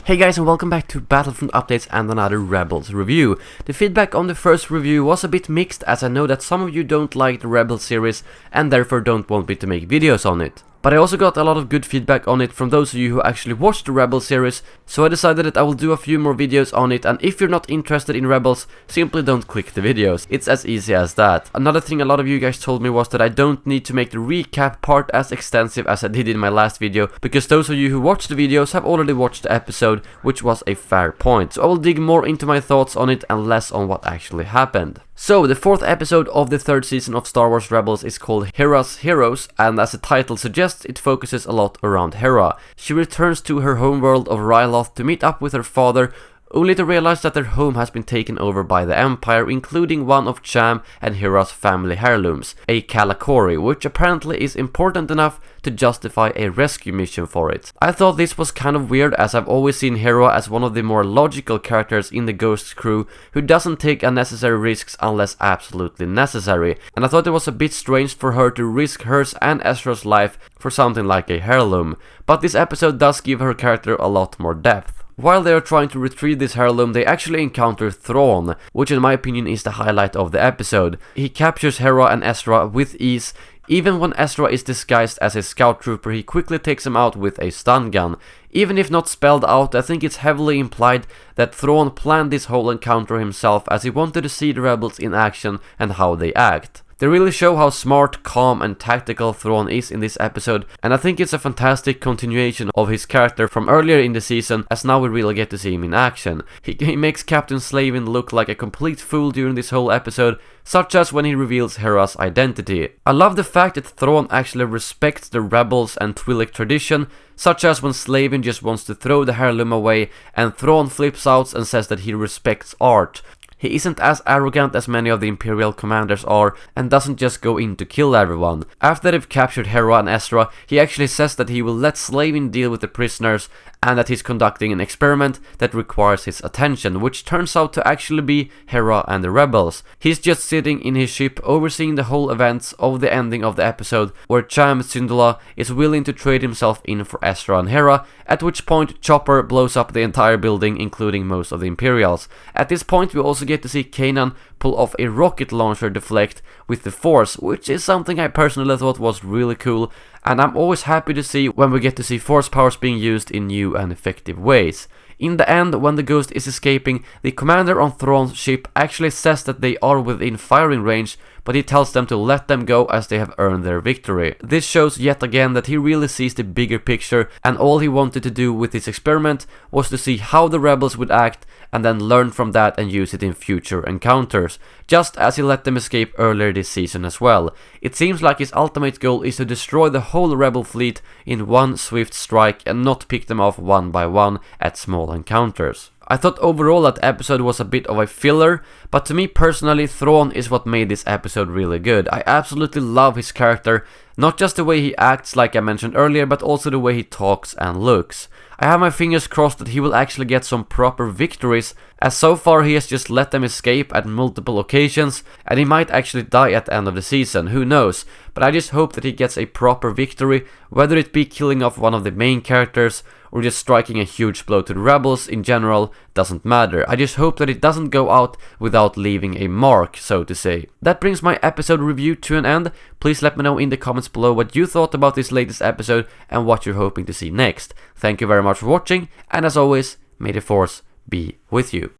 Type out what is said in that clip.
Hey guys, and welcome back to Battlefront Updates and another Rebels review. The feedback on the first review was a bit mixed, as I know that some of you don't like the Rebels series and therefore don't want me to make videos on it. But I also got a lot of good feedback on it from those of you who actually watched the Rebels series, so I decided that I will do a few more videos on it, and if you're not interested in Rebels, simply don't click the videos. It's as easy as that. Another thing a lot of you guys told me was that I don't need to make the recap part as extensive as I did in my last video, because those of you who watched the videos have already watched the episode, which was a fair point. So I will dig more into my thoughts on it and less on what actually happened. So, the fourth episode of the third season of Star Wars Rebels is called Hera's Heroes, and as the title suggests, it focuses a lot around Hera. She returns to her homeworld of Ryloth to meet up with her father, only to realize that their home has been taken over by the Empire, including one of Cham and Hera's family heirlooms, a Kalakori, which apparently is important enough to justify a rescue mission for it. I thought this was kind of weird, as I've always seen Hera as one of the more logical characters in the Ghost crew who doesn't take unnecessary risks unless absolutely necessary, and I thought it was a bit strange for her to risk hers and Ezra's life for something like a heirloom, but this episode does give her character a lot more depth. While they are trying to retrieve this heirloom, they actually encounter Thrawn, which in my opinion is the highlight of the episode. He captures Hera and Ezra with ease. Even when Ezra is disguised as a scout trooper, he quickly takes him out with a stun gun. Even if not spelled out, I think it's heavily implied that Thrawn planned this whole encounter himself, as he wanted to see the rebels in action and how they act. They really show how smart, calm and tactical Thrawn is in this episode, and I think it's a fantastic continuation of his character from earlier in the season, as now we really get to see him in action. He makes Captain Slavin look like a complete fool during this whole episode, such as when he reveals Hera's identity. I love the fact that Thrawn actually respects the rebels and Twi'lek tradition, such as when Slavin just wants to throw the heirloom away and Thrawn flips out and says that he respects art. He isn't as arrogant as many of the Imperial commanders are, and doesn't just go in to kill everyone. After they've captured Hera and Ezra, he actually says that he will let Slavin deal with the prisoners, and that he's conducting an experiment that requires his attention, which turns out to actually be Hera and the rebels. He's just sitting in his ship overseeing the whole events of the ending of the episode, where Cham Syndulla is willing to trade himself in for Ezra and Hera, at which point Chopper blows up the entire building, including most of the Imperials. At this point we also get to see Kanan pull off a rocket launcher deflect with the Force, which is something I personally thought was really cool, and I'm always happy to see when we get to see Force powers being used in new and effective ways. In the end, when the Ghost is escaping, the commander on Thrawn's ship actually says that they are within firing range, but he tells them to let them go as they have earned their victory. This shows yet again that he really sees the bigger picture, and all he wanted to do with this experiment was to see how the rebels would act and then learn from that and use it in future encounters, just as he let them escape earlier this season as well. It seems like his ultimate goal is to destroy the whole rebel fleet in one swift strike and not pick them off one by one at small encounters. I thought overall that episode was a bit of a filler, but to me personally, Thrawn is what made this episode really good. I absolutely love his character, not just the way he acts like I mentioned earlier, but also the way he talks and looks. I have my fingers crossed that he will actually get some proper victories, as so far he has just let them escape at multiple occasions, and he might actually die at the end of the season, who knows, but I just hope that he gets a proper victory, whether it be killing off one of the main characters, or just striking a huge blow to the rebels in general, doesn't matter. I just hope that it doesn't go out without leaving a mark, so to say. That brings my episode review to an end. Please let me know in the comments below what you thought about this latest episode and what you're hoping to see next. Thank you very much for watching, and as always, may the Force be with you.